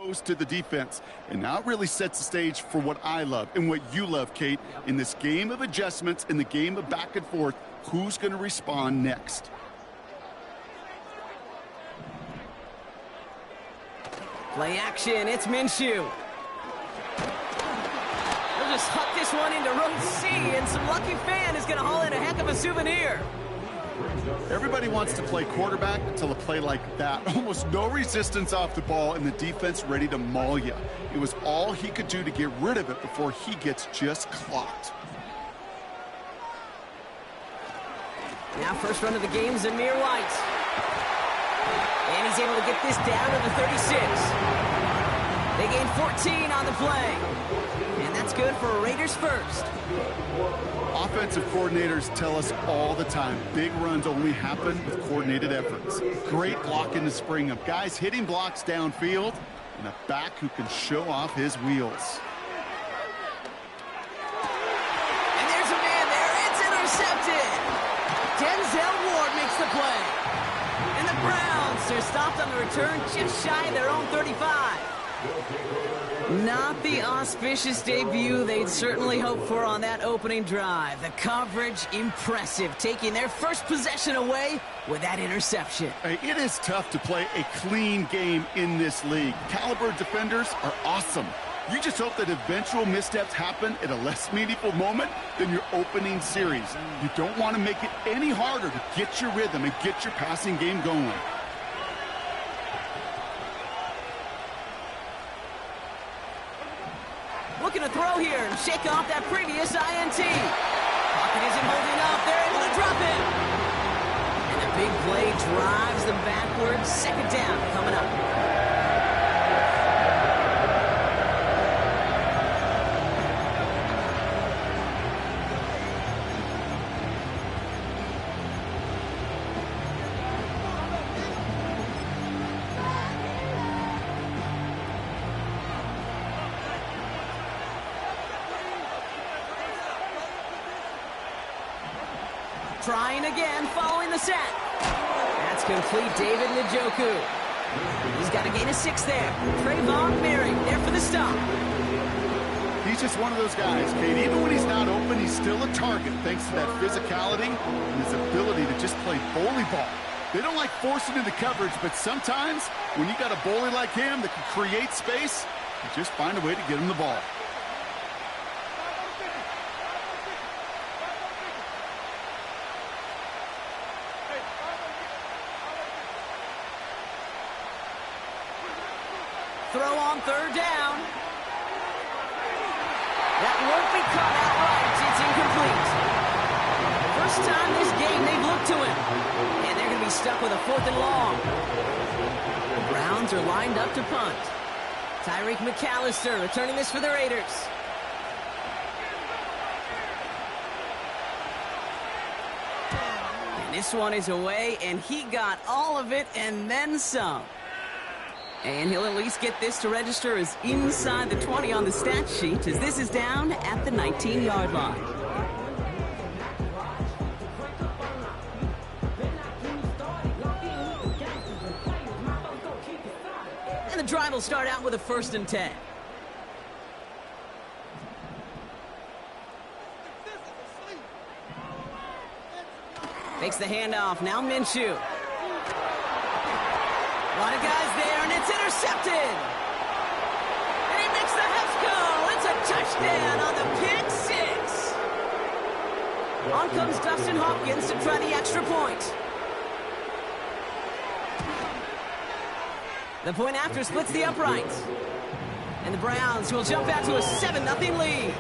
Goes to the defense, and now it really sets the stage for what I love and what you love, Kate. In this game of adjustments, in the game of back and forth, who's going to respond next? Play action, it's Minshew. He'll just huck this one into row C, and some lucky fan is going to haul in a heck of a souvenir. Everybody wants to play quarterback until a play like that. Almost no resistance off the ball and the defense ready to maul you. It was all he could do to get rid of it before he gets just clocked. Now first run of the game, Zamir White. And he's able to get this down to the 36. They gain 14 on the play. And that's good for a Raiders first. Offensive coordinators tell us all the time, big runs only happen with coordinated efforts. Great block in the spring of guys hitting blocks downfield and a back who can show off his wheels. And there's a man there. It's intercepted. Denzel Ward makes the play. And the Browns are stopped on the return just shy of their own 35. Not the auspicious debut they'd certainly hoped for on that opening drive. The coverage, impressive, taking their first possession away with that interception. Hey, it is tough to play a clean game in this league. Caliber defenders are awesome. You just hope that eventual missteps happen at a less meaningful moment than your opening series. You don't want to make it any harder to get your rhythm and get your passing game going. Looking to throw here and shake off that previous INT. Pocket isn't holding up. They're able to drop it. And a big play drives them backwards. Second down coming up. Trying again, following the set. That's complete, David Njoku. He's got a gain of 6 there. Trayvon Merrick there for the stop. He's just one of those guys, Kate. Even when he's not open, he's still a target thanks to that physicality and his ability to just play bully ball. They don't like forcing into coverage, but sometimes when you got a bully like him that can create space, you just find a way to get him the ball. Throw on third down. That won't be caught outright. It's incomplete. First time this game they've looked to him. And they're going to be stuck with a 4th and long. The Browns are lined up to punt. Tyreek McAllister returning this for the Raiders. And this one is away, and he got all of it and then some. And he'll at least get this to register as inside the 20 on the stat sheet, as this is down at the 19-yard line. And the drive will start out with a 1st and 10. Makes the handoff, now Minshew. A lot of guys there, and it's intercepted. And he makes the Heffs go. It's a touchdown on the pick 6. On comes Dustin Hopkins to try the extra point. The point after splits the uprights. And the Browns will jump out to a 7-0 lead.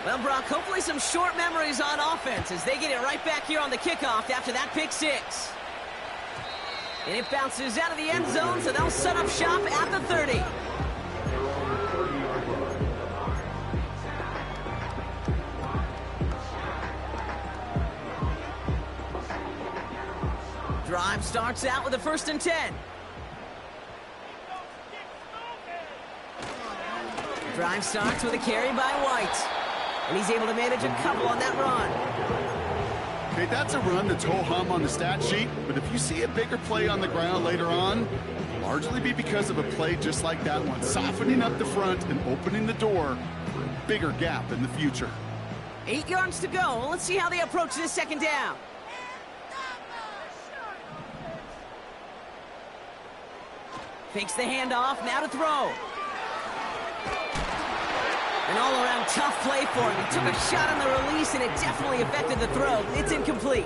Well, Brock, hopefully some short memories on offense as they get it right back here on the kickoff after that pick 6. And it bounces out of the end zone, so they'll set up shop at the 30. Drive starts out with a 1st and 10. Drive starts with a carry by White. And he's able to manage a couple on that run. Okay, that's a run that's ho-hum on the stat sheet, but if you see a bigger play on the ground later on, it'll largely be because of a play just like that one, softening up the front and opening the door for a bigger gap in the future. 8 yards to go. Let's see how they approach this second down. Fakes the handoff, now to throw. An all-around tough play for him. He took a shot on the release, and it definitely affected the throw. It's incomplete.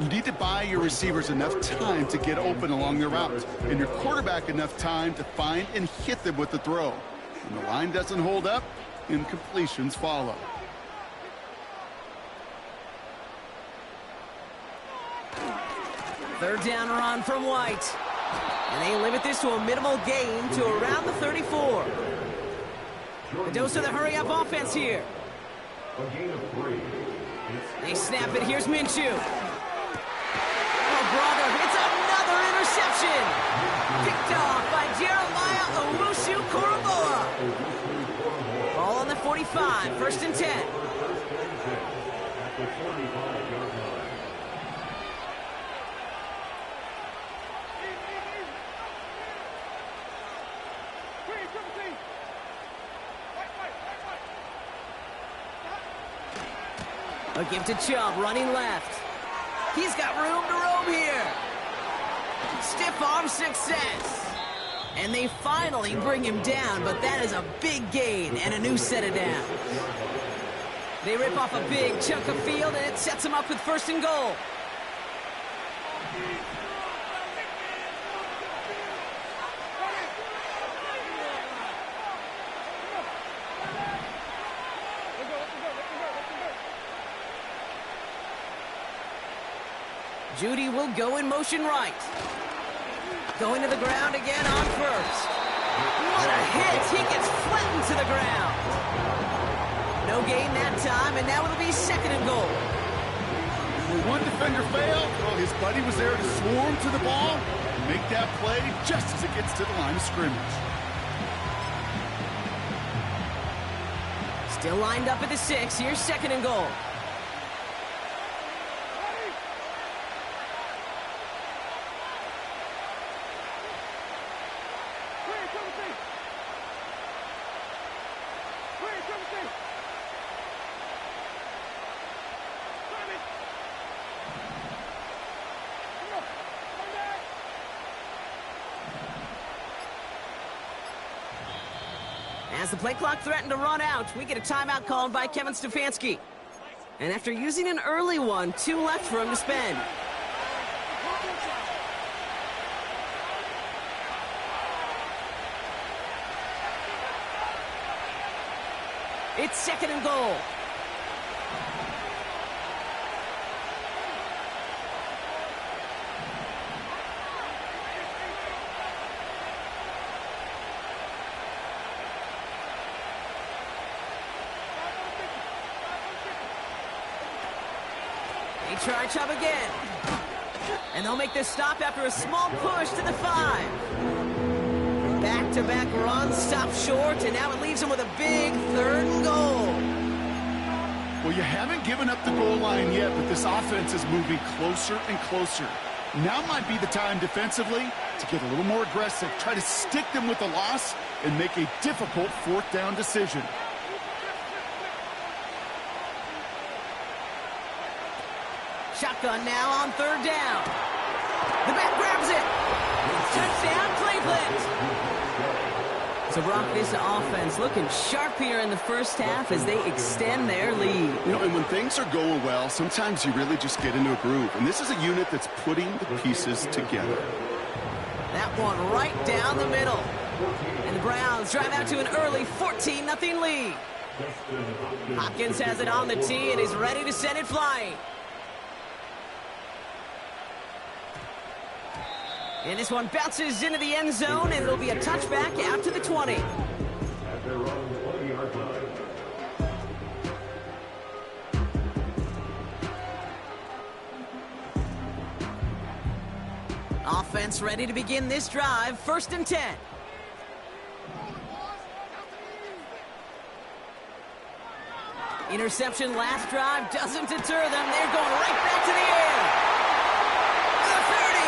You need to buy your receivers enough time to get open along their route, and your quarterback enough time to find and hit them with the throw. When the line doesn't hold up, incompletions follow. Third down run from White. And they limit this to a minimal gain to around the 34. A dose of the hurry-up offense here. They snap it. Here's Minshew. Oh, brother, it's another interception. Picked off by Jeremiah Owusu-Koramoah. Ball on the 45, 1st and 10. A give to Chubb, running left. He's got room to roam here. Stiff arm success. And they finally bring him down, but that is a big gain and a new set of downs. They rip off a big chunk of field, and it sets them up with 1st and goal. Judy will go in motion right. Going to the ground again on 1st. What a hit! He gets flattened to the ground. No gain that time, and now it'll be 2nd and goal. When one defender failed, well, his buddy was there to swarm to the ball and make that play just as it gets to the line of scrimmage. Still lined up at the 6. Here's 2nd and goal. As the play clock threatened to run out, we get a timeout called by Kevin Stefanski. And after using an early one, 2 left for him to spend. It's 2nd and goal. They try Chubb again. And they'll make this stop after a small push to the 5. Back-to-back runs, stop short, and now it leaves them with a big 3rd and goal. Well, you haven't given up the goal line yet, but this offense is moving closer and closer. Now might be the time defensively to get a little more aggressive, try to stick them with the loss, and make a difficult 4th down decision. Shotgun now on 3rd down. The back grabs it. Touchdown, Cleveland. So, Brock, this offense looking sharp here in the 1st half as they extend their lead. You know, and when things are going well, sometimes you really just get into a groove. And this is a unit that's putting the pieces together. That one right down the middle. And the Browns drive out to an early 14-0 lead. Hopkins has it on the tee and is ready to send it flying. And this one bounces into the end zone, and it'll be a touchback out to the 20. Offense ready to begin this drive, 1st and 10. Interception last drive doesn't deter them. They're going right back to the air. The 30.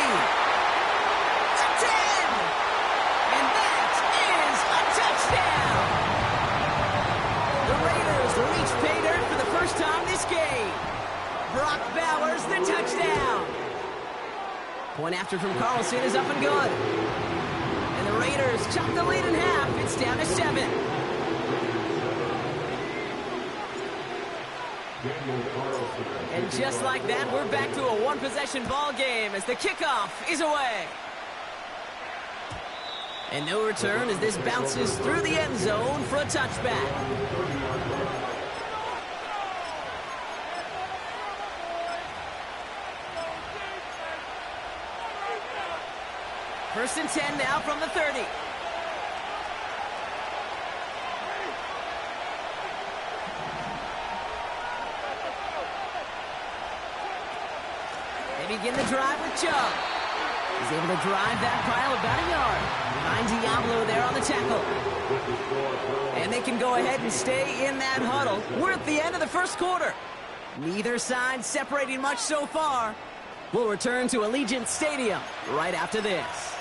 The 10. And that is a touchdown. The Raiders reach pay dirt for the first time this game. Brock Bowers, the touchdown. Point after from Carlson is up and good. And the Raiders chop the lead in half. It's down to 7. And just like that, we're back to a one-possession ball game as the kickoff is away. And no return as this bounces through the end zone for a touchback. First and 10 now from the 30. They begin the drive with Chubb. He's able to drive that pile about a yard. Behind Diablo there on the tackle. And they can go ahead and stay in that huddle. We're at the end of the first quarter. Neither side separating much so far. We'll return to Allegiant Stadium right after this.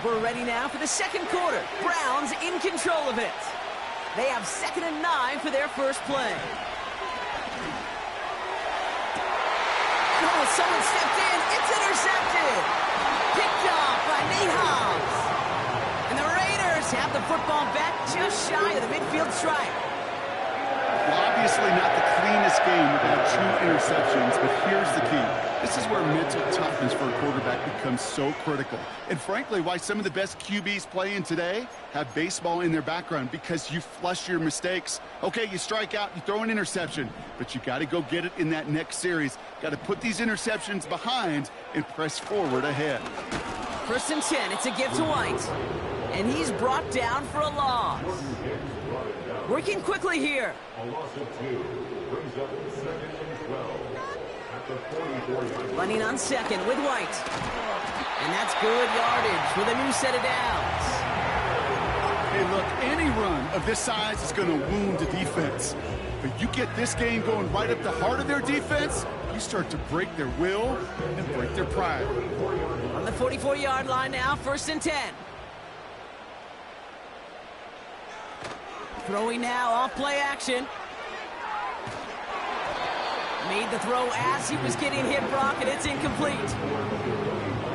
We're ready now for the second quarter. Browns in control of it. They have 2nd and 9 for their first play. Oh, someone stepped in. It's intercepted. Picked off by Nate Hobbs. And the Raiders have the football back just shy of the midfield stripe. Well, obviously not the cleanest game without 2 interceptions, but here's the key. This is where mental toughness for a quarterback becomes so critical. And frankly, why some of the best QBs playing today have baseball in their background, because you flush your mistakes. Okay, you strike out, you throw an interception, but you got to go get it in that next series. Got to put these interceptions behind and press forward ahead. First and 10, it's a give to White. And he's brought down for a loss. Working quickly here. A loss of 2 brings up 2nd and 12 at the 44-yard line. Running on second with White. And that's good yardage with a new set of downs. Hey, look, any run of this size is going to wound the defense. But you get this game going right up the heart of their defense, you start to break their will and break their pride. On the 44-yard line now, 1st and 10. Throwing now off play action. Made the throw as he was getting hit, Brock, and it's incomplete.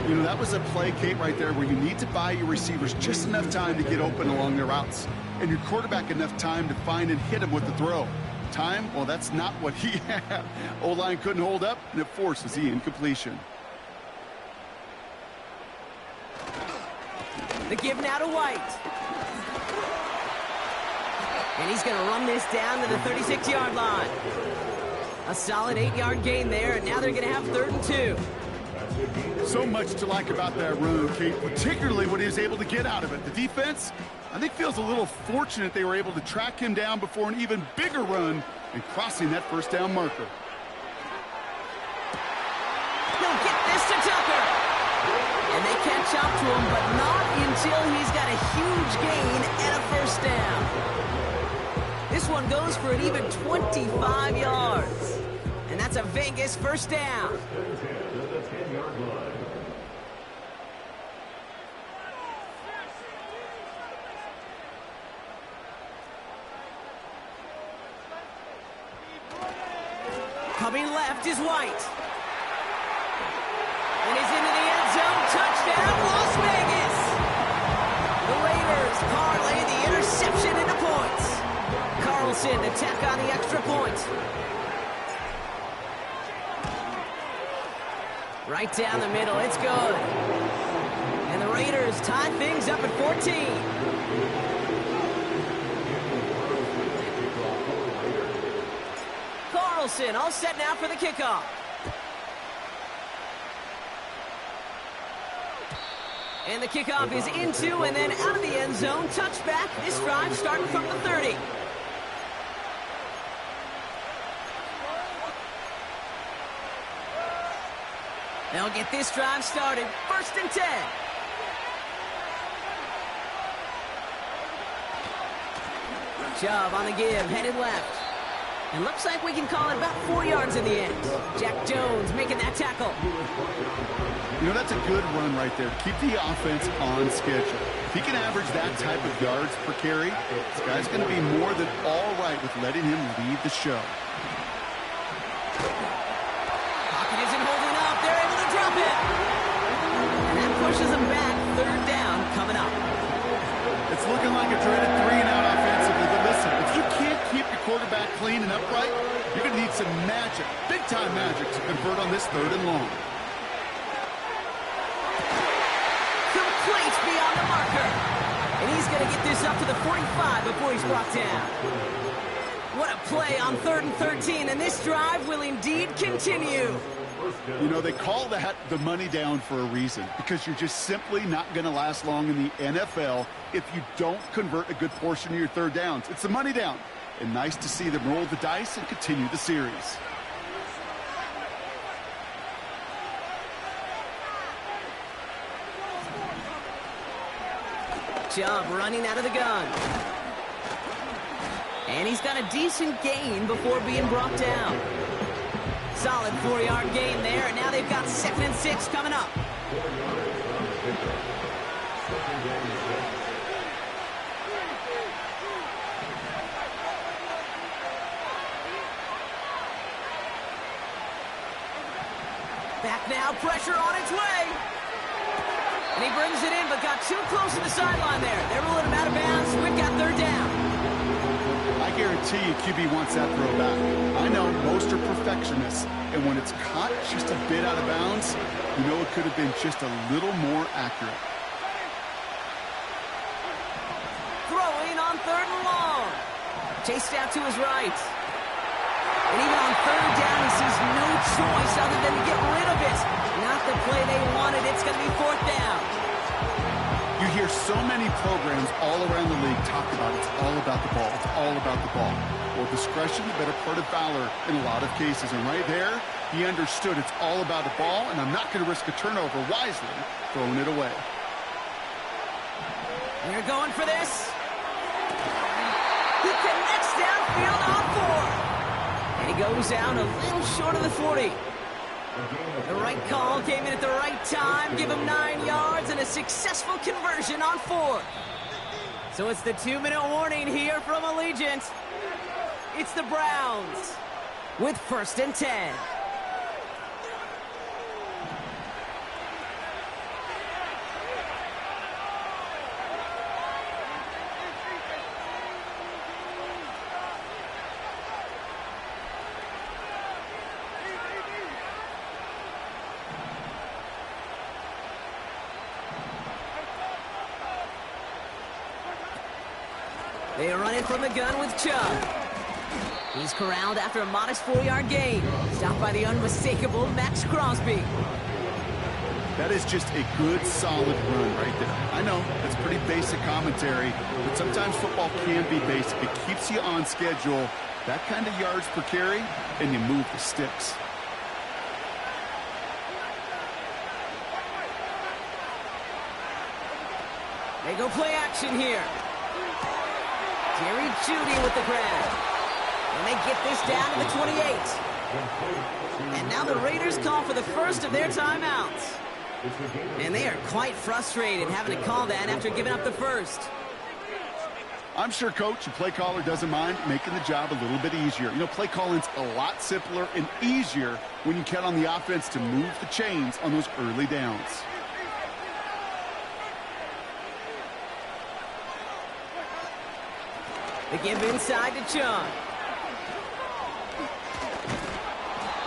You know, that was a play, Kate, right there where you need to buy your receivers just enough time to get open along their routes. And your quarterback enough time to find and hit him with the throw. Time? Well, that's not what he had. O-line couldn't hold up, and it forces the incompletion. The give now to White. And he's going to run this down to the 36-yard line. A solid 8-yard gain there, and now they're going to have 3rd and 2. So much to like about that run, Kate, particularly what he was able to get out of it. The defense, I think, feels a little fortunate they were able to track him down before an even bigger run and crossing that first down marker. He'll get this to Tucker. And they catch up to him, but not until he's got a huge gain and a first down. This one goes for an even 25 yards. And that's a Vegas first down. Coming left is White. And he's into the end zone. Touchdown, Las Vegas. The Raiders parlay the interception into points. Carlson to tack on the extra point. Right down the middle, it's good. And the Raiders tie things up at 14. Carlson all set now for the kickoff. And the kickoff is into and then out of the end zone. Touchback, this drive starting from the 30. They'll get this drive started. 1st and 10. Chubb on the give, headed left. And looks like we can call it about 4 yards in the end. Jack Jones making that tackle. You know, that's a good run right there. Keep the offense on schedule. If he can average that type of yards per carry, this guy's going to be more than all right with letting him lead the show. Pocket isn't holding up. They're able to drop it. And that pushes them back. Third down coming up. It's looking like a dreaded 3-and-out offensively, but listen, if you can't keep your quarterback clean and upright, you're going to need some magic, big-time magic, to convert on this 3rd and long. Complete beyond the marker. And he's going to get this up to the 45 before he's brought down. What a play on 3rd and 13, and this drive will indeed continue. You know, they call that the money down for a reason, because you're just simply not going to last long in the NFL if you don't convert a good portion of your 3rd downs. It's the money down. And nice to see them roll the dice and continue the series. Chubb running out of the gun. And he's got a decent gain before being brought down. Solid 4-yard gain there, and now they've got 2nd and 6 coming up. Back now, pressure on its way. And he brings it in, but got too close to the sideline there. They're ruling him out of bounds. We've got 3rd down. I guarantee you QB wants that throw back. I know most are perfectionists, and when it's caught just a bit out of bounds, you know it could have been just a little more accurate. Throwing on 3rd and long. Chased out to his right. And even on 3rd down, he sees no choice other than to get rid of it. Not the play they wanted. It's going to be 4th down. You hear so many programs all around the league talk about it's all about the ball. It's all about the ball. Well, discretion, the better part of valor in a lot of cases. And right there, he understood it's all about the ball, and I'm not going to risk a turnover wisely, throwing it away. They're going for this. He connects downfield on 4. And he goes out a little short of the 40. The right call came in at the right time. Give him 9 yards and a successful conversion on 4. So it's the 2-minute warning here from Allegiant. It's the Browns with 1st and 10. They run it from the gun with Chubb. He's corralled after a modest 4-yard gain. Stopped by the unmistakable Max Crosby. That is just a good, solid run right there. I know, that's pretty basic commentary, but sometimes football can be basic. It keeps you on schedule, that kind of yards per carry, and you move the sticks. They go play action here. Jerry Jeudy with the grab. And they get this down to the 28. And now the Raiders call for the first of their timeouts. And they are quite frustrated having to call that after giving up the first. I'm sure, Coach, the play caller doesn't mind making the job a little bit easier. You know, play calling's a lot simpler and easier when you count on the offense to move the chains on those early downs. They give inside to Chung.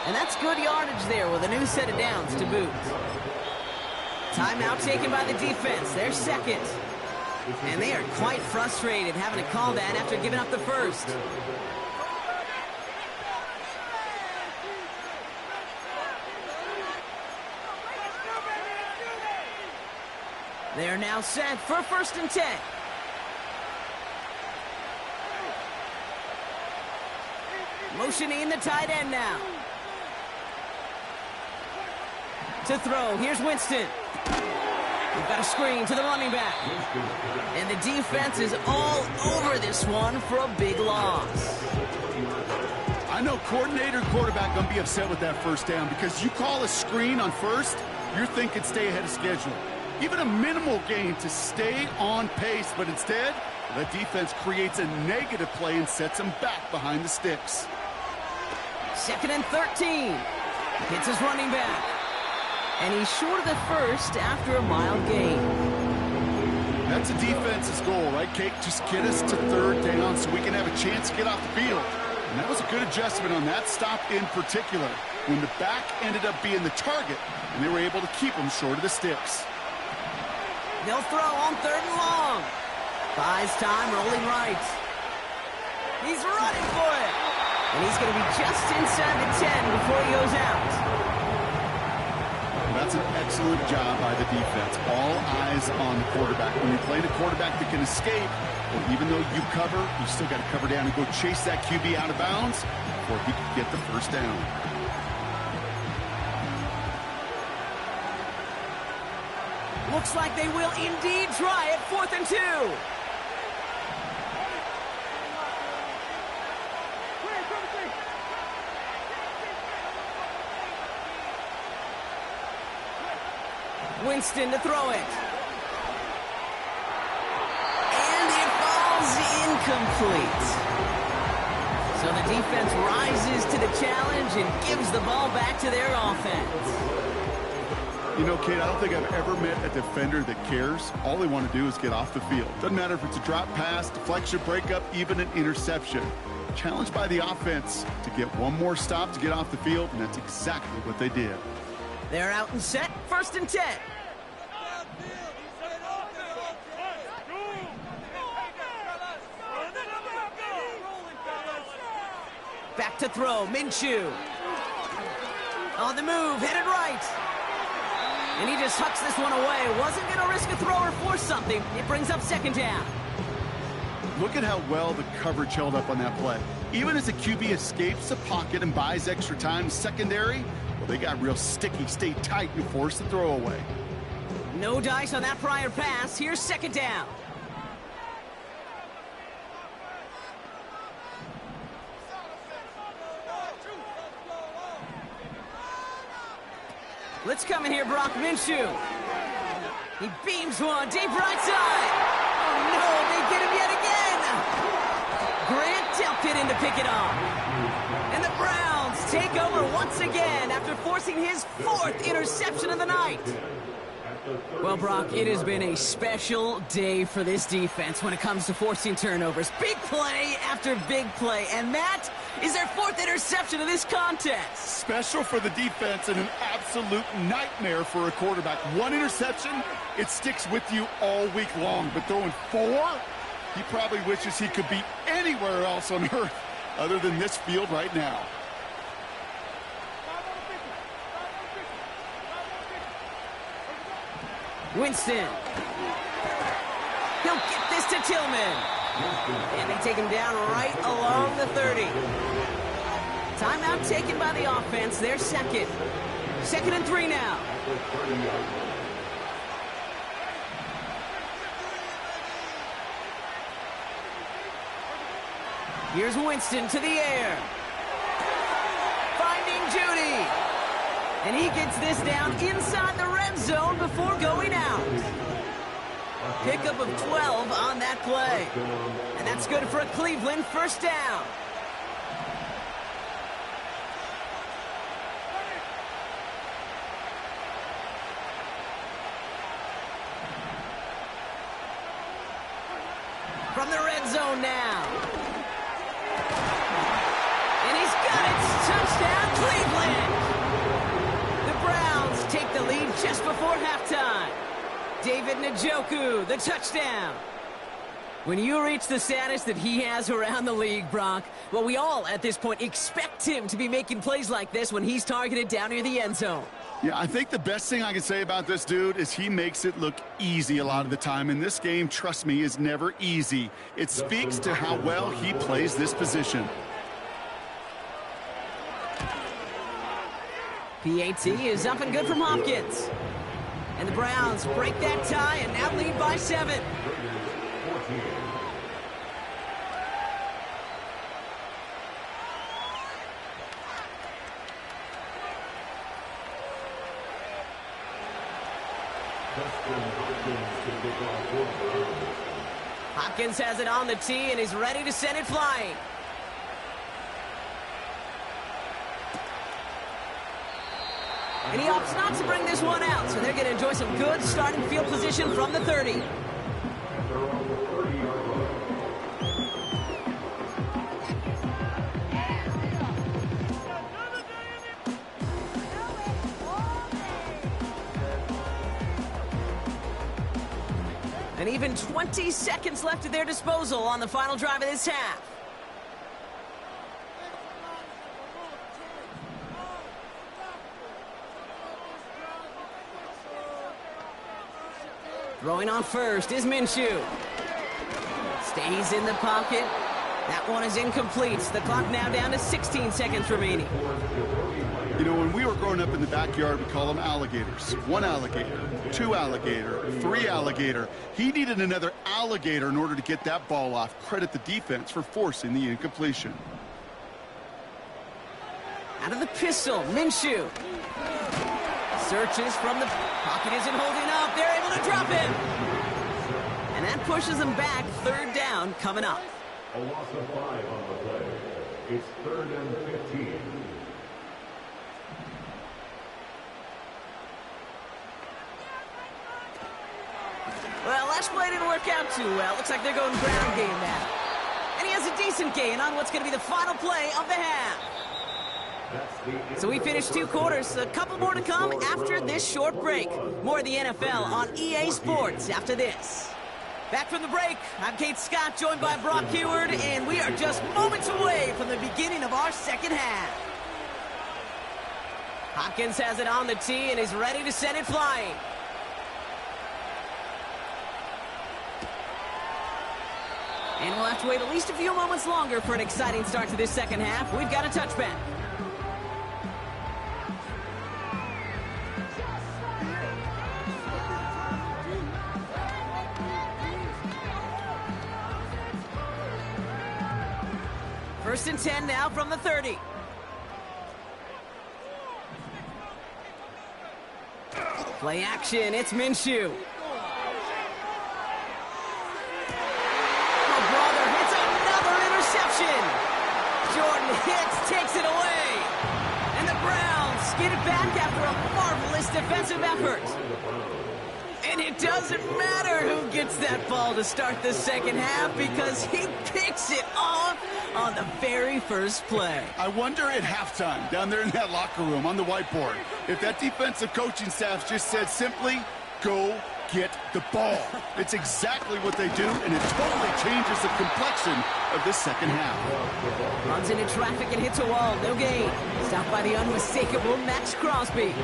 And that's good yardage there with a new set of downs to boot. Timeout taken by the defense. They're second. And they are quite frustrated having to call that after giving up the first. They are now set for 1st and 10. Motioning the tight end now. To throw, here's Winston. We've got a screen to the running back. And the defense is all over this one for a big loss. I know coordinator and quarterback going to be upset with that first down because you call a screen on first, you're thinking stay ahead of schedule. Even a minimal gain to stay on pace, but instead, the defense creates a negative play and sets them back behind the sticks. 2nd and 13. Hits his running back. And he's short of the first after a mild gain. That's a defense's goal, right, Kate? Just get us to 3rd down so we can have a chance to get off the field. And that was a good adjustment on that stop in particular, when the back ended up being the target, and they were able to keep him short of the sticks. They'll throw on 3rd and long. Buys time, rolling right. He's running for it. And he's going to be just inside the 10 before he goes out. That's an excellent job by the defense. All eyes on the quarterback. When you're playing a quarterback that can escape, well, even though you cover, you still got to cover down and go chase that QB out of bounds before he can get the first down. Looks like they will indeed try it. 4th and 2. Winston to throw it. And it falls incomplete. So the defense rises to the challenge and gives the ball back to their offense. You know, Kate, I don't think I've ever met a defender that cares. All they want to do is get off the field. Doesn't matter if it's a drop pass, deflection, breakup, even an interception. Challenged by the offense to get one more stop to get off the field, and that's exactly what they did. They're out and set. 1st and 10. Back to throw, Minshew. On the move, headed right. And he just hucks this one away. Wasn't going to risk a throw or force something. It brings up 2nd down. Look at how well the coverage held up on that play. Even as the QB escapes the pocket and buys extra time, secondary, well, they got real sticky, stayed tight, and forced the throw away. No dice on that prior pass. Here's 2nd down. Let's come in here, Brock Minshew. He beams one deep right side. Oh, no, they get him yet again. Grant tilted in to pick it off. And the Browns take over once again after forcing his 4th interception of the night. Well, Brock, it has been a special day for this defense when it comes to forcing turnovers. Big play after big play, and that is their 4th interception of this contest. Special for the defense and an absolute nightmare for a quarterback. 1 interception, it sticks with you all week long, but throwing 4, he probably wishes he could be anywhere else on earth other than this field right now. Winston. He'll get this to Tillman. And they take him down right along the 30. Timeout taken by the offense. They're 2nd. 2nd and 3 now. Here's Winston to the air. Finding Judy. And he gets this down inside the red zone before going out. Pickup of 12 on that play. And that's good for a Cleveland 1st down. From the red zone now. And he's got it. Touchdown, Cleveland. The Browns take the lead just before halftime. David Njoku, the touchdown. When you reach the status that he has around the league, Brock, well, we all at this point expect him to be making plays like this when he's targeted down near the end zone. Yeah, I think the best thing I can say about this dude is he makes it look easy a lot of the time. And this game, trust me, is never easy. It speaks to how well he plays this position. PAT is up and good from Hopkins. And the Browns break that tie and now lead by 7. Hopkins has it on the tee and is ready to send it flying. And he opts not to bring this one out, so they're going to enjoy some good starting field position from the 30. And even 20 seconds left at their disposal on the final drive of this half. Throwing on first is Minshew. Stays in the pocket. That one is incomplete. The clock now down to 16 seconds remaining. You know, when we were growing up in the backyard, we call them alligators. 1 alligator, 2 alligator, 3 alligator. He needed another alligator in order to get that ball off. Credit the defense for forcing the incompletion. Out of the pistol, Minshew. Searches from the pocket, isn't holding up. They're able to drop him. And that pushes them back. 3rd down coming up. A loss of 5 on the play. It's 3rd and 15. Well, last play didn't work out too well. Looks like they're going ground game now. And he has a decent gain on what's going to be the final play of the half. So we finished 2 quarters. A couple more to come after this short break. More of the NFL on EA Sports after this. Back from the break, I'm Kate Scott, joined by Brock Heward, and we are just moments away from the beginning of our second half. Hopkins has it on the tee and is ready to send it flying. And we'll have to wait at least a few moments longer for an exciting start to this second half. We've got a touchback. First and 10 now from the 30. Play action, it's Minshew. Oh, brother, it's another interception. Jordan Hicks takes it away. And the Browns get it back after a marvelous defensive effort. And it doesn't matter who gets that ball to start the second half because he picks it off on the very first play. I wonder at halftime, down there in that locker room on the whiteboard, if that defensive coaching staff just said simply, go get the ball. It's exactly what they do, and it totally changes the complexion of this second half. Runs into traffic and hits a wall, no gain. Stopped by the unmistakable Max Crosby.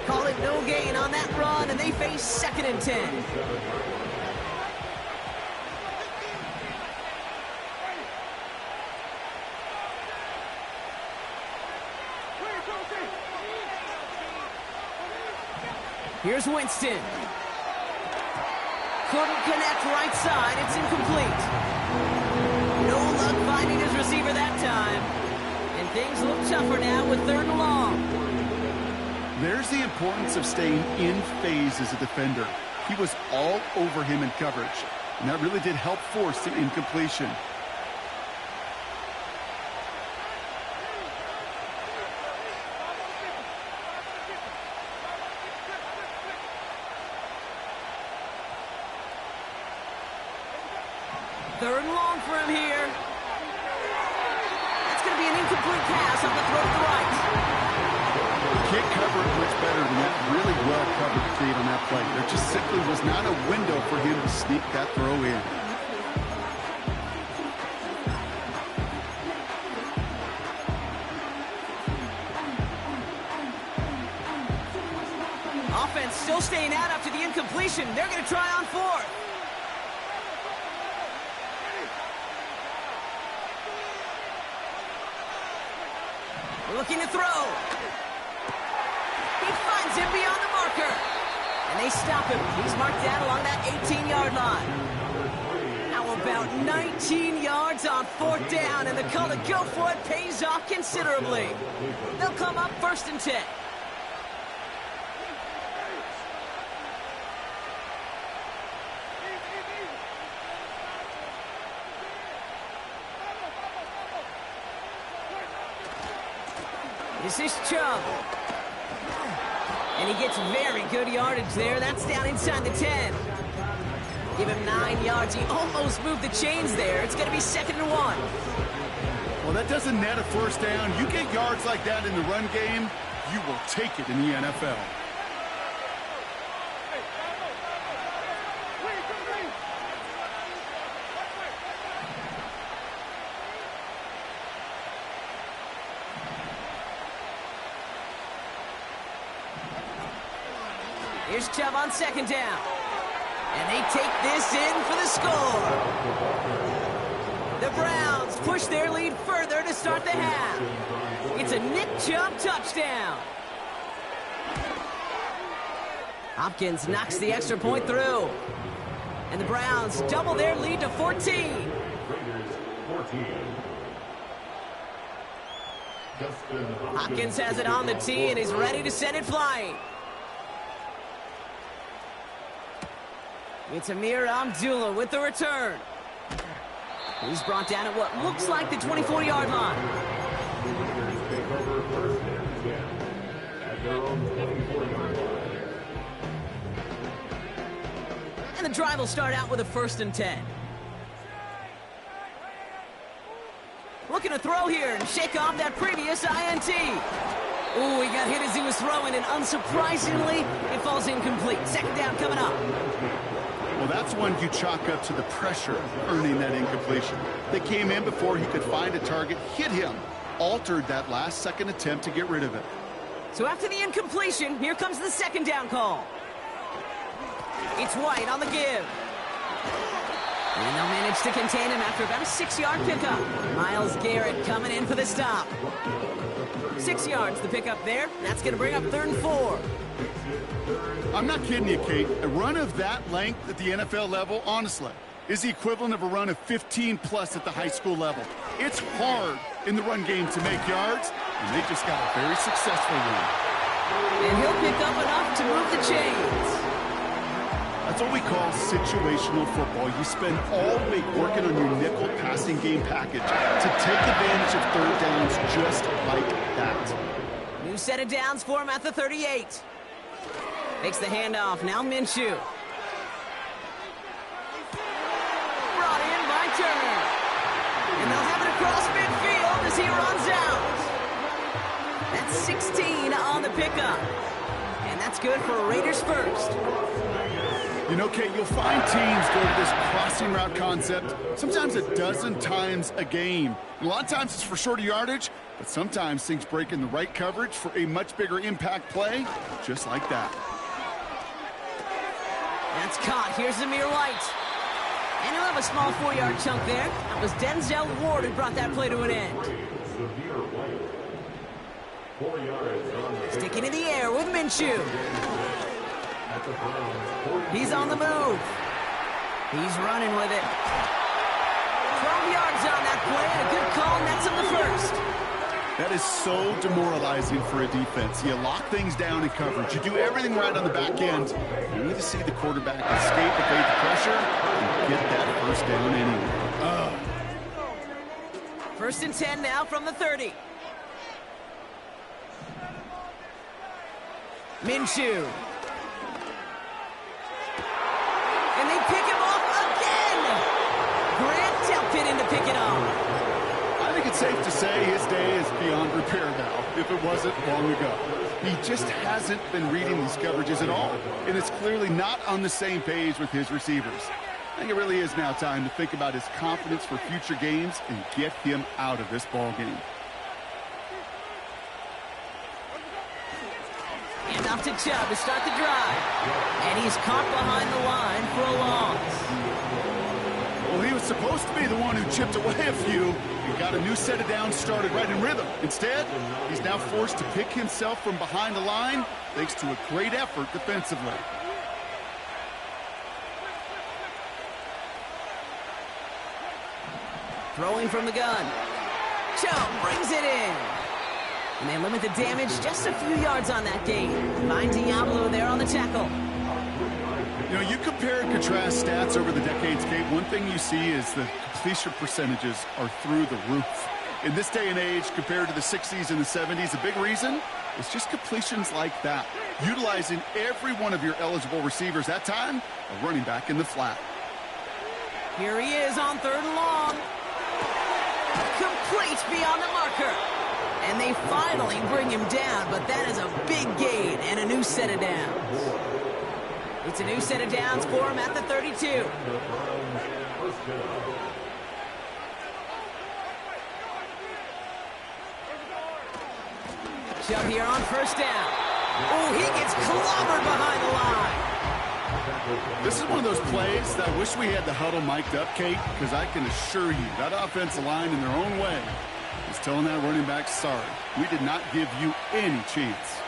Call it no gain on that run, and they face 2nd and 10. Here's Winston. Couldn't connect right side. It's incomplete. No luck finding his receiver that time. And things look tougher now with 3rd and long. There's the importance of staying in phase as a defender. He was all over him in coverage, and that really did help force the incompletion. Third and long for him here. That's going to be an incomplete pass on the throw to the right. Can't cover it much better than that. Really well covered Cade on that play. There just simply was not a window for him to sneak that throw in. Offense still staying out after the incompletion. They're going to try on 4th. Looking to throw. He finds him beyond the marker. And they stop him. He's marked down along that 18-yard line. How about 19 yards on 4th down, and the call to go for it pays off considerably. They'll come up 1st and 10. This is Chubb. And he gets very good yardage there. That's down inside the 10. Give him 9 yards. He almost moved the chains there. It's going to be 2nd and 1. Well, that doesn't net a 1st down. You get yards like that in the run game, you will take it in the NFL. Here's Chubb on 2nd down. And they take this in for the score. The Browns push their lead further to start the half. It's a Nick Chubb touchdown. Hopkins knocks the extra point through. And the Browns double their lead to 14. Hopkins has it on the tee and is ready to send it flying. It's Amir Abdullah with the return. He's brought down at what looks like the 24-yard line. And the drive will start out with a 1st and 10. Looking to throw here and shake off that previous INT. Ooh, he got hit as he was throwing, and unsurprisingly, it falls incomplete. 2nd down coming up. Well, that's one you chalk up to the pressure earning that incompletion. They came in before he could find a target, hit him, altered that last-second attempt to get rid of it. So after the incompletion, here comes the 2nd down call. It's White on the give. And they'll manage to contain him after about a 6-yard pickup. Myles Garrett coming in for the stop. 6 yards the pickup there. That's going to bring up 3rd and 4. I'm not kidding you, Kate. A run of that length at the NFL level, honestly, is the equivalent of a run of 15-plus at the high school level. It's hard in the run game to make yards, and they just got a very successful one. And he'll pick up enough to move the chains. That's what we call situational football. You spend all week working on your nickel passing game package to take advantage of 3rd downs just like that. New set of downs for him at the 38. Makes the handoff. Now Minshew. Brought in by Turner. And they'll have it across midfield as he runs out. That's 16 on the pickup. And that's good for a Raiders 1st. You know, Kate, you'll find teams go to this crossing route concept sometimes a dozen times a game. And a lot of times it's for shorter yardage, but sometimes things break in the right coverage for a much bigger impact play, just like that. That's caught. Here's Zamir White. And he'll have a small 4-yard chunk there. That was Denzel Ward who brought that play to an end. Sticking in the air with Minshew. He's on the move. He's running with it. 12 yards on that play, and a good call nets him the 1st. That is so demoralizing for a defense. You lock things down in coverage. You do everything right on the back end. You need to see the quarterback escape, evade the pressure, and get that 1st down anyway. 1st and 10 now from the 30. Minshew. And they pick him off again. Grant Delpit in to pick it off. I think it's safe to say his day is beyond repair now, if it wasn't long ago. He just hasn't been reading these coverages at all, and it's clearly not on the same page with his receivers. I think it really is now time to think about his confidence for future games and get him out of this ball game. And off to Chubb to start the drive. And he's caught behind the line for a loss. Well, he was supposed to be the one who chipped away a few and got a new set of downs started right in rhythm. Instead, he's now forced to pick himself from behind the line thanks to a great effort defensively. Throwing from the gun. Chubb brings it in. And they limit the damage just a few yards on that gain. Find Diablo there on the tackle. You know, you compare and contrast stats over the decades, Kate. One thing you see is the completion percentages are through the roof. In this day and age, compared to the 60s and the 70s, a big reason is just completions like that. Utilizing every one of your eligible receivers. That time, a running back in the flat. Here he is on 3rd and long. Complete beyond the marker. And they finally bring him down, but that is a big gain and a new set of downs. It's a new set of downs for him at the 32. Chubb here on 1st down. Oh, he gets clobbered behind the line. This is one of those plays that I wish we had the huddle mic'd up, Kate, because I can assure you that offensive line in their own way is telling that running back, sorry, we did not give you any chance.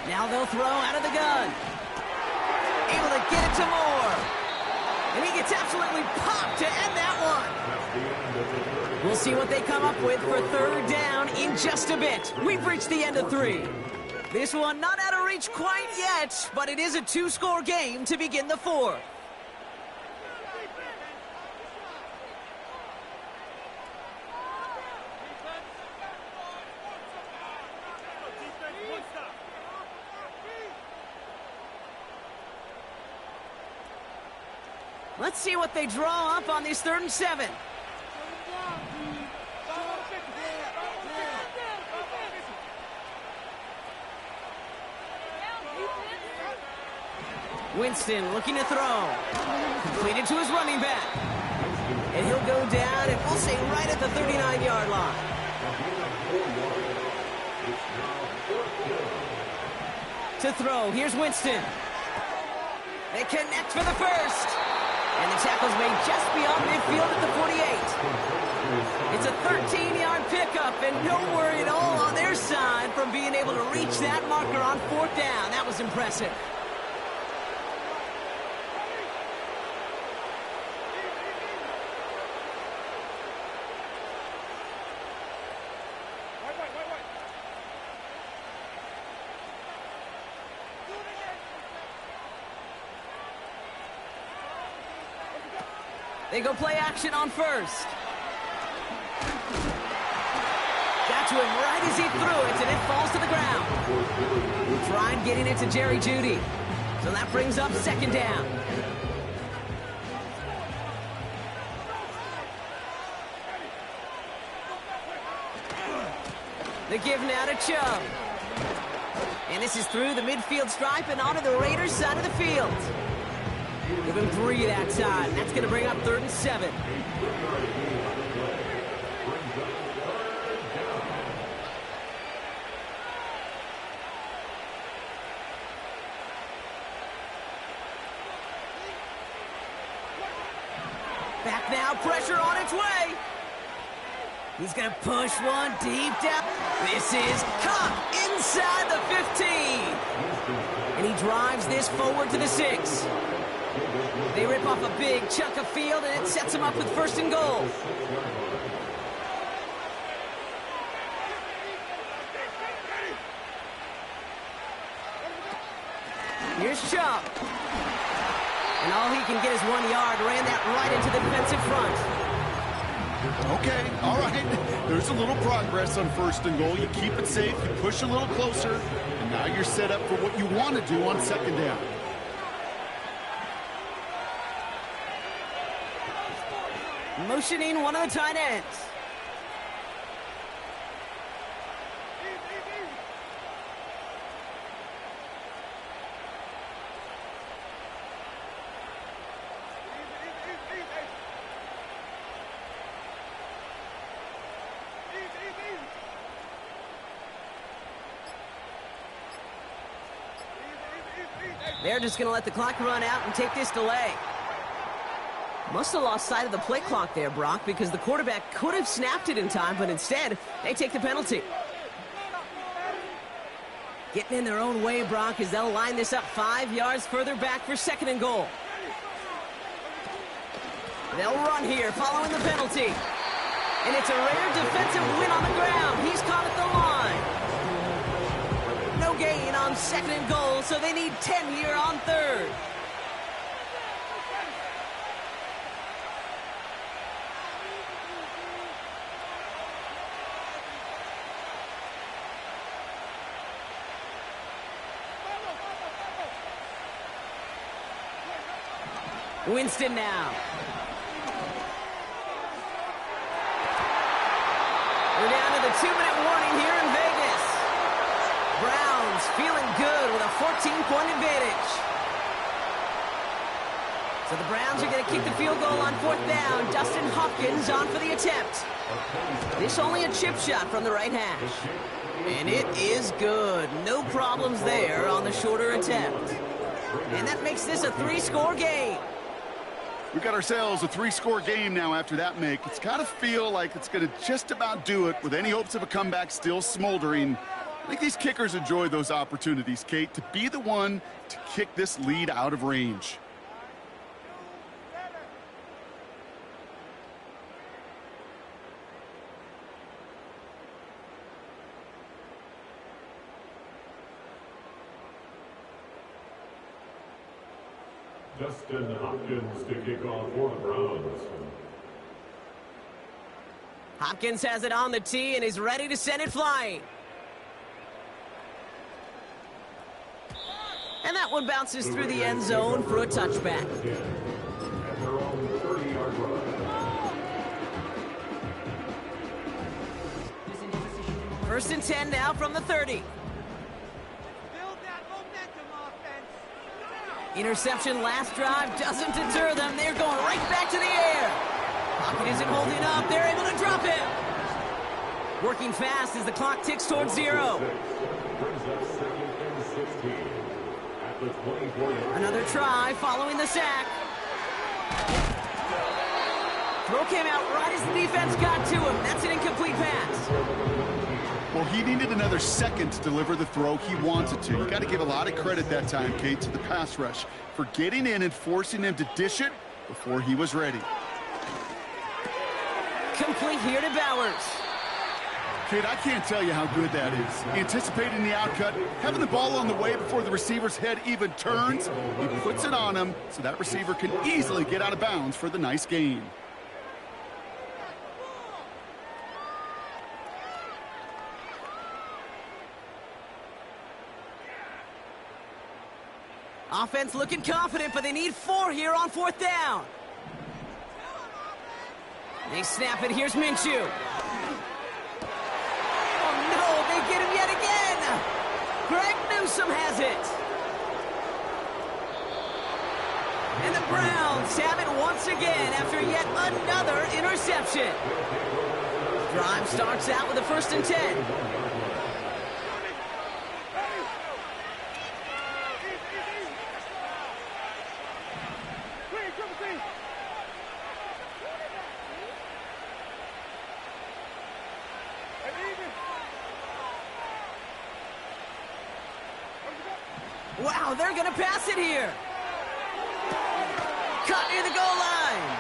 Now they'll throw out of the gun. Able to get it to Moore. And he gets absolutely popped to end that one. We'll see what they come up with for 3rd down in just a bit. We've reached the end of 3. This one not out of reach quite yet, but it is a 2-score game to begin the 4th. Let's see what they draw up on this 3rd and 7. Winston looking to throw. Completed to his running back. And he'll go down, and we'll say right at the 39-yard line. To throw, here's Winston. They connect for the first. And the tackle's made just beyond midfield at the 48. It's a 13-yard pickup, and no worry at all on their side from being able to reach that marker on 4th down. That was impressive. They go play action on 1st. Got to him right as he threw it, and it falls to the ground. Tried getting it to Jerry Jeudy. So that brings up 2nd down. The give now to Chubb. And this is through the midfield stripe and onto the Raiders' side of the field. Give him 3 that time. That's going to bring up 3rd and 7. Back now, pressure on its way. He's going to push one deep down. This is caught inside the 15. And he drives this forward to the 6. They rip off a big chunk of field, and it sets them up with 1st and goal. Here's Chubb. And all he can get is 1 yard. Ran that right into the defensive front. Okay, all right. There's a little progress on 1st and goal. You keep it safe, you push a little closer, and now you're set up for what you want to do on 2nd down. Motioning one of the tight ends. They're just going to let the clock run out and take this delay. Must have lost sight of the play clock there, Brock, because the quarterback could have snapped it in time, but instead, they take the penalty. Getting in their own way, Brock, as they'll line this up 5 yards further back for 2nd and goal. They'll run here, following the penalty. And it's a rare defensive win on the ground. He's caught at the line. No gain on 2nd and goal, so they need 10 here on 3rd. Winston now. We're down to the 2-minute warning here in Vegas. Browns feeling good with a 14-point advantage. So the Browns are going to kick the field goal on 4th down. Dustin Hopkins on for the attempt. This only a chip shot from the right hash. And it is good. No problems there on the shorter attempt. And that makes this a 3-score game. We've got ourselves a 3-score game now after that make. It's got to feel like it's going to just about do it with any hopes of a comeback still smoldering. I think these kickers enjoy those opportunities, Kate, to be the one to kick this lead out of range. Dustin Hopkins to kick off for the Browns. Hopkins has it on the tee and is ready to send it flying. And that one bounces through the end zone for a touchback. At their own 30-yard line. 1st and 10 now from the 30. Interception last drive doesn't deter them. They're going right back to the air. Pocket isn't holding up. They're able to drop it. Working fast as the clock ticks towards 0. Brings up 2nd and 16 at the 24-yard. Another try following the sack. Throw came out right as the defense got to him. That's an incomplete pass. Well, he needed another second to deliver the throw he wanted to. You got to give a lot of credit that time, Kate, to the pass rush for getting in and forcing him to dish it before he was ready. Complete here to Bowers. Kate, I can't tell you how good that is. Anticipating the outcut, having the ball on the way before the receiver's head even turns. He puts it on him so that receiver can easily get out of bounds for the nice gain. Offense looking confident, but they need 4 here on 4th down. They snap it. Here's Minshew. Oh, no, they get him yet again. Greg Newsome has it. And the Browns have it once again after yet another interception. Drive starts out with a 1st and 10. Wow, they're going to pass it here. Caught near the goal line.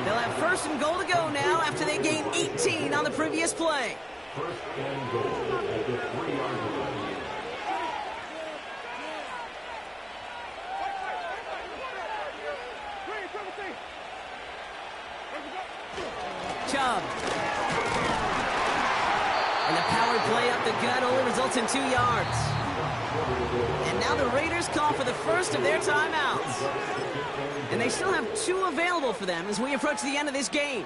They'll have 1st and goal to go now after they gain 18 on the previous play. 1st and goal at the 3-yard line. Chubb. And the power play up the gut only results in 2 yards. And now the Raiders call for the first of their timeouts. And they still have 2 available for them as we approach the end of this game.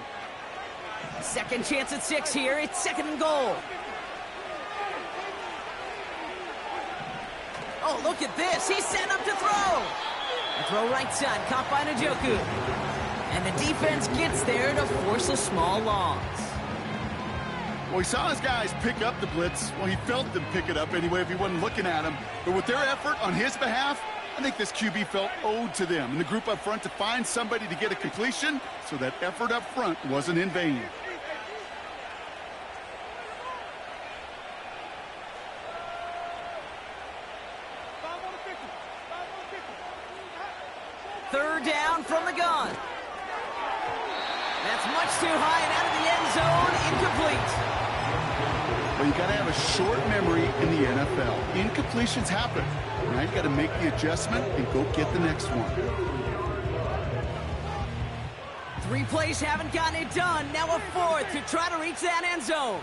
Second chance at 6 here. It's 2nd and goal. Oh, look at this. He's set up to throw. A throw right side, caught by Njoku. And the defense gets there to force a small loss. Well, he saw his guys pick up the blitz. Well, he felt them pick it up anyway if he wasn't looking at him. But with their effort on his behalf, I think this QB felt owed to them and the group up front to find somebody to get a completion, so that effort up front wasn't in vain. Third down from the gun. That's much too high and out of the end zone. Incomplete. Well, you got to have a short memory in the NFL. Incompletions happen. Now you got to make the adjustment and go get the next one. 3 plays haven't gotten it done. Now a 4th to try to reach that end zone.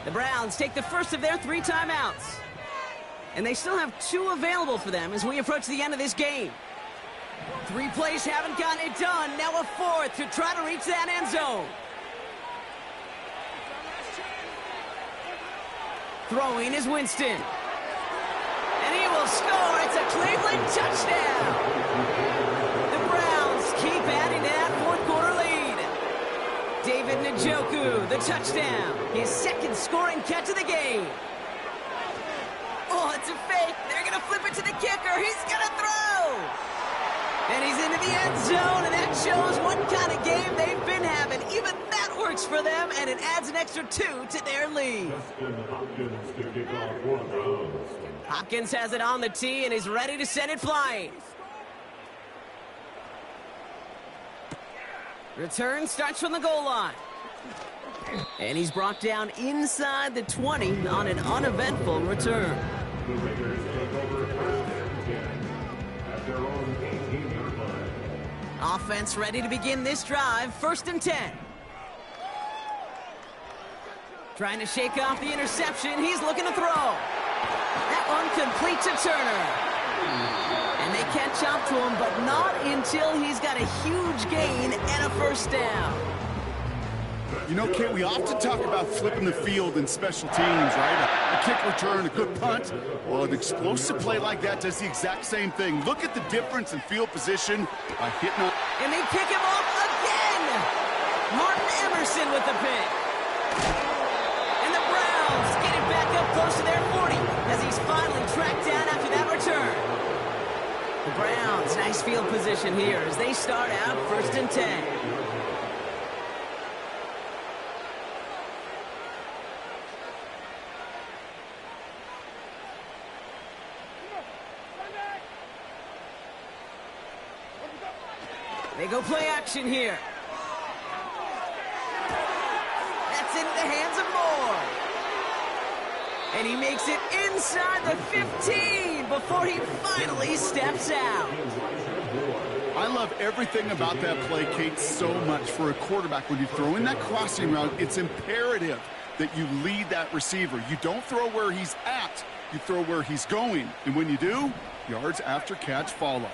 The Browns take the first of their 3 timeouts. And they still have 2 available for them as we approach the end of this game. 3 plays haven't gotten it done. Now a 4th to try to reach that end zone. Throwing is Winston. And he will score. It's a Cleveland touchdown. The Browns keep adding to that 4th quarter lead. David Njoku, the touchdown. His 2nd scoring catch of the game. Oh, it's a fake. They're going to flip it to the kicker. He's going to throw. And he's into the end zone, and that shows what kind of game they've been having. Even that works for them, and it adds an extra 2 to their lead. Hopkins has it on the tee and is ready to send it flying. Return starts from the goal line. And he's brought down inside the 20 on an uneventful return. Offense ready to begin this drive. 1st and 10. Trying to shake off the interception. He's looking to throw. That one completes a Turner. And they catch up to him, but not until he's got a huge gain and a 1st down. You know, Kate, we often talk about flipping the field in special teams, right? A kick return, a good punt. Well, an explosive play like that does the exact same thing. Look at the difference in field position by hitting up. And they pick him off again. Martin Emerson with the pick. And the Browns get it back up close to their 40 as he's finally tracked down after that return. The Browns, nice field position here as they start out 1st and 10. They go play action here. That's into the hands of Moore. And he makes it inside the 15 before he finally steps out. I love everything about that play, Kate, so much for a quarterback. When you're throwing that crossing route, it's imperative that you lead that receiver. You don't throw where he's at, you throw where he's going. And when you do, yards after catch follow.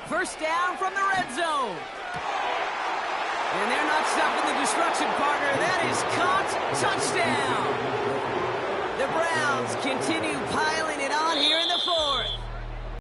First down from the red zone. And they're not stopping the destruction, partner. That is caught. Touchdown. The Browns continue piling